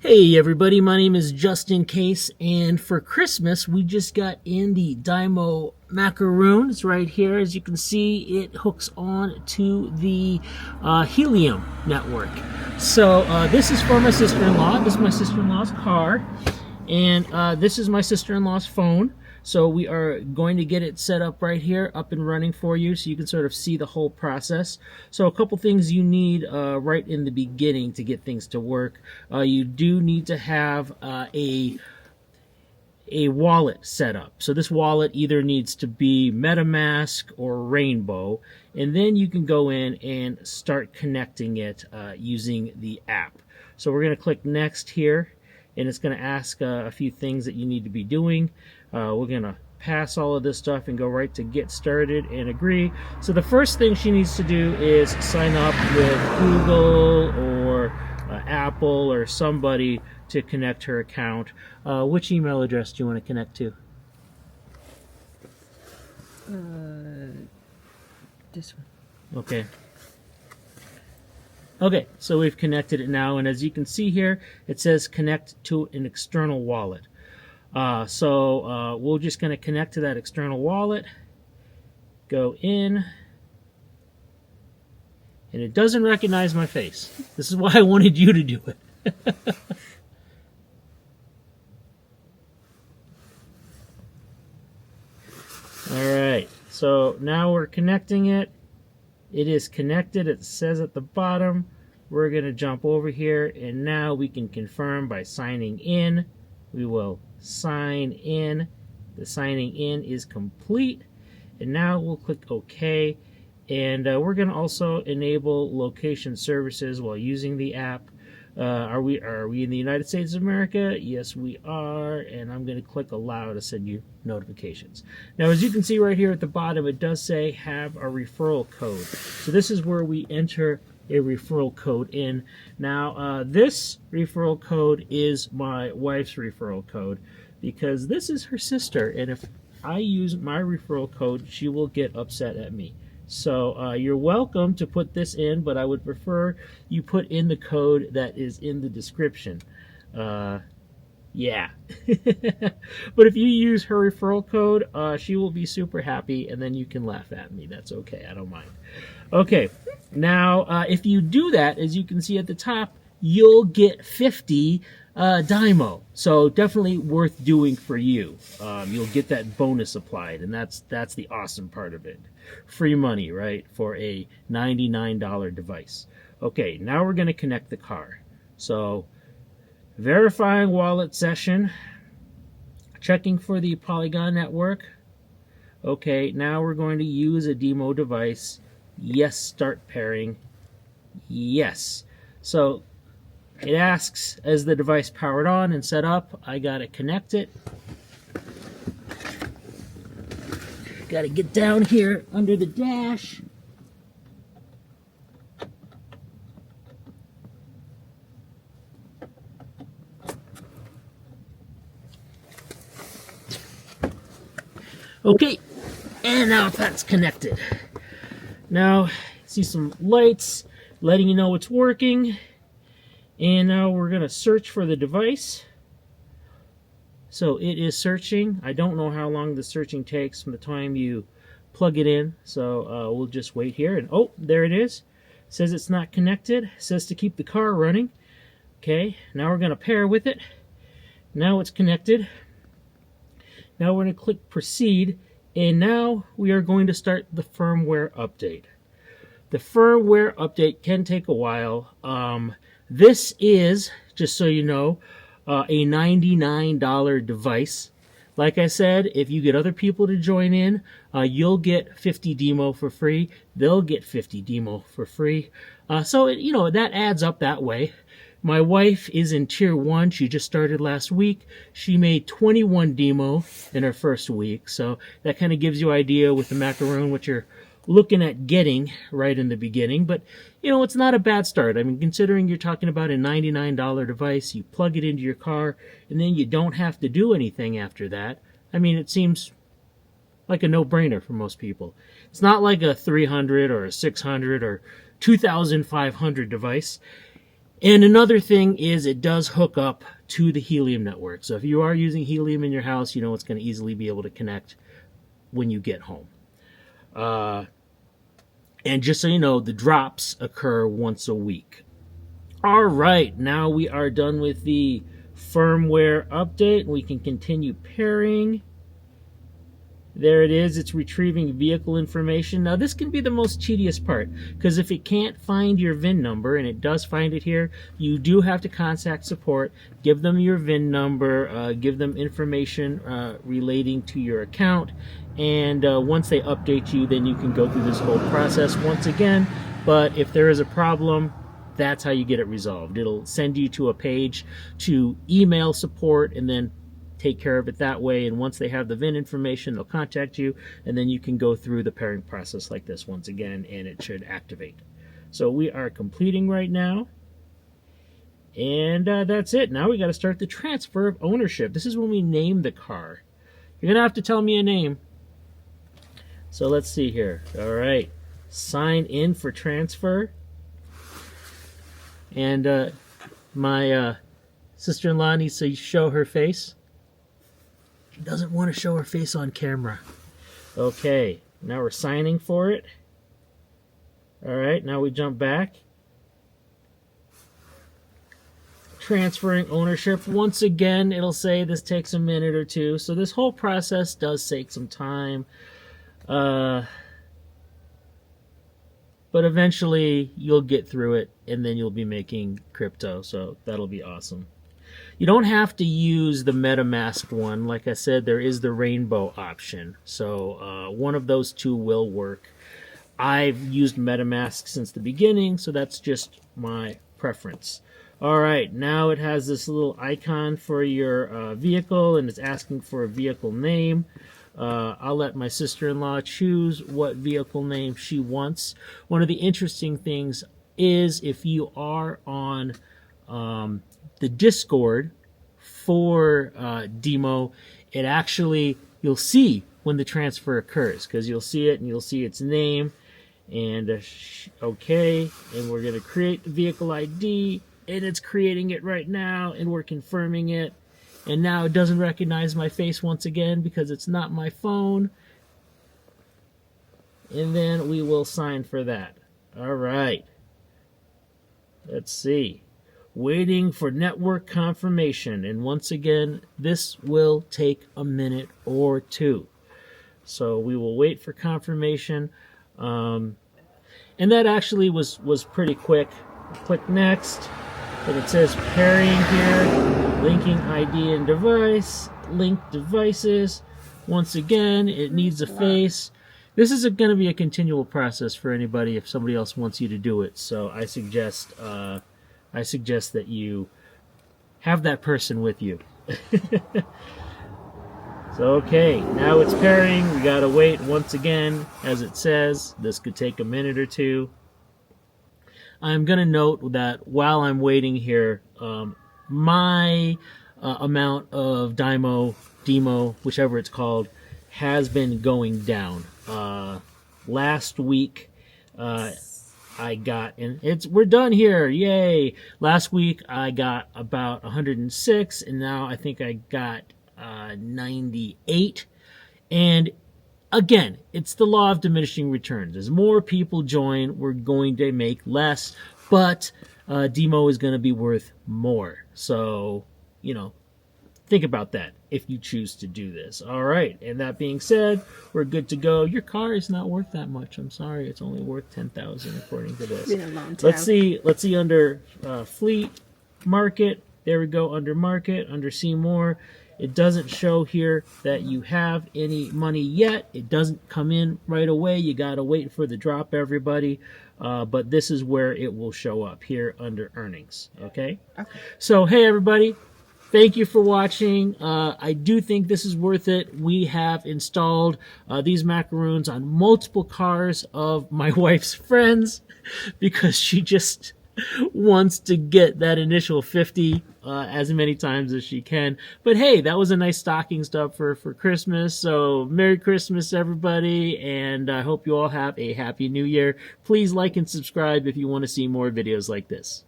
Hey everybody, my name is Justin Case, and for Christmas we just got in the Dimo Macaron. It's right here. As you can see, it hooks on to the Helium network. So this is for my sister-in-law. This is my sister-in-law's car, and this is my sister-in-law's phone. So we are going to get it set up right here, up and running for you, so you can sort of see the whole process. So a couple things you need right in the beginning to get things to work. You do need to have a wallet set up. So this wallet either needs to be MetaMask or Rainbow, and then you can go in and start connecting it using the app. So we're going to click next here, and it's going to ask a few things that you need to be doing. We're going to pass all of this stuff and go right to get started and agree. So the first thing she needs to do is sign up with Google or Apple or somebody to connect her account. Which email address do you want to connect to? This one. Okay. Okay, so we've connected it now, and as you can see here, it says connect to an external wallet. So we're just going to connect to that external wallet, go in, and it doesn't recognize my face. This is why I wanted you to do it. Alright, so now we're connecting it. It is connected. It says at the bottom. We're going to jump over here, and now we can confirm by signing in. We will sign in. The signing in is complete, and now we'll click OK. And we're going to also enable location services while using the app. Are we in the United States of America? Yes, we are. And I'm going to click allow to send you notifications. Now, as you can see right here at the bottom, it does say have a referral code. So this is where we enter a referral code in. Now, this referral code is my wife's referral code because this is her sister. And if I use my referral code, she will get upset at me. So you're welcome to put this in, but I would prefer you put in the code that is in the description. Yeah. But if you use her referral code, she will be super happy, and then you can laugh at me. That's okay. I don't mind. Okay. Now, if you do that, as you can see at the top, you'll get 50 Dimo. So definitely worth doing for you. You'll get that bonus applied, and that's the awesome part of it. Free money, right, for a $99 device. Okay, now we're going to connect the car. So verifying wallet session, checking for the Polygon network. Okay, now we're going to use a Dimo device. Yes, start pairing. Yes. So it asks, as the device powered on and set up, I got to connect it. Got to get down here under the dash. Okay, and now that's connected. Now, see some lights letting you know it's working. And now we're going to search for the device. So it is searching. I don't know how long the searching takes from the time you plug it in. So we'll just wait here. And oh, there it is. It says it's not connected. It says to keep the car running. Okay, now we're going to pair with it. Now it's connected. Now we're going to click proceed. And now we are going to start the firmware update. The firmware update can take a while. This is, just so you know, a $99 device. Like I said, if you get other people to join in, you'll get 50 Dimo for free. They'll get 50 Dimo for free. So, that adds up that way. My wife is in Tier 1. She just started last week. She made 21 Dimo in her first week. So that kind of gives you an idea with the Macaron what you're looking at getting right in the beginning. But, it's not a bad start. I mean, considering you're talking about a $99 device, you plug it into your car, and then you don't have to do anything after that. I mean, it seems like a no-brainer for most people. It's not like a 300 or a 600 or 2,500 device. And another thing is it does hook up to the Helium network. So if you are using Helium in your house, you know it's going to easily be able to connect when you get home. And just so you know, the drops occur once a week. All right, now we are done with the firmware update. We can continue pairing. There it is. It's retrieving vehicle information. Now, this can be the most tedious part, because if it can't find your VIN number, and it does find it here, you do have to contact support, give them your VIN number, give them information relating to your account, and once they update you, then you can go through this whole process once again. But if there is a problem, that's how you get it resolved. It'll send you to a page to email support, and then take care of it that way. And once they have the VIN information, they'll contact you, and then you can go through the pairing process like this once again, and it should activate. So we are completing right now, and that's it. Now we got to start the transfer of ownership. This is when we name the car. You're gonna have to tell me a name. So let's see here. All right, sign in for transfer. And my sister-in-law needs to show her face. She doesn't want to show her face on camera. Okay, now we're signing for it. All right, now we jump back. Transferring ownership. Once again, it'll say this takes a minute or two. So this whole process does take some time. But eventually you'll get through it, and then you'll be making crypto. So that'll be awesome. You don't have to use the MetaMask one. Like I said, there is the rainbow option. So one of those two will work. I've used MetaMask since the beginning, so that's just my preference. All right, now it has this little icon for your vehicle, and it's asking for a vehicle name. I'll let my sister-in-law choose what vehicle name she wants. One of the interesting things is if you are on the Discord for Dimo, it actually, you'll see when the transfer occurs, because you'll see it and you'll see its name. And okay, and we're going to create the vehicle ID, and it's creating it right now, and we're confirming it. And now it doesn't recognize my face once again because it's not my phone. And then we will sign for that. All right. Let's see. Waiting for network confirmation. And once again, this will take a minute or two. So we will wait for confirmation. And that actually was pretty quick. Click next. And it says pairing here. Linking ID and device. Link devices. Once again, it needs a face. This is going to be a continual process for anybody if somebody else wants you to do it. So I suggest that you have that person with you. So okay, now it's pairing. We gotta wait once again, as it says. This could take a minute or two. I'm gonna note that while I'm waiting here, my amount of Dimo, whichever it's called, has been going down. Last week, I got, and we're done here, yay! Last week I got about 106, and now I think I got 98. And again, it's the law of diminishing returns. As more people join, we're going to make less, but Dimo is going to be worth more. So, you know, think about that if you choose to do this. All right, and that being said, we're good to go. Your car is not worth that much. I'm sorry, it's only worth $10,000 according to this. It's been a long time. Let's see under fleet, market. There we go, under market, under see more. It doesn't show here that you have any money yet. It doesn't come in right away. You gotta wait for the drop, everybody. But this is where it will show up here under earnings. Okay. So hey, everybody. Thank you for watching. I do think this is worth it. We have installed these macaroons on multiple cars of my wife's friends because she just wants to get that initial 50 as many times as she can. But hey, that was a nice stocking stuff for Christmas. So Merry Christmas, everybody, and I hope you all have a Happy New Year. Please like and subscribe if you want to see more videos like this.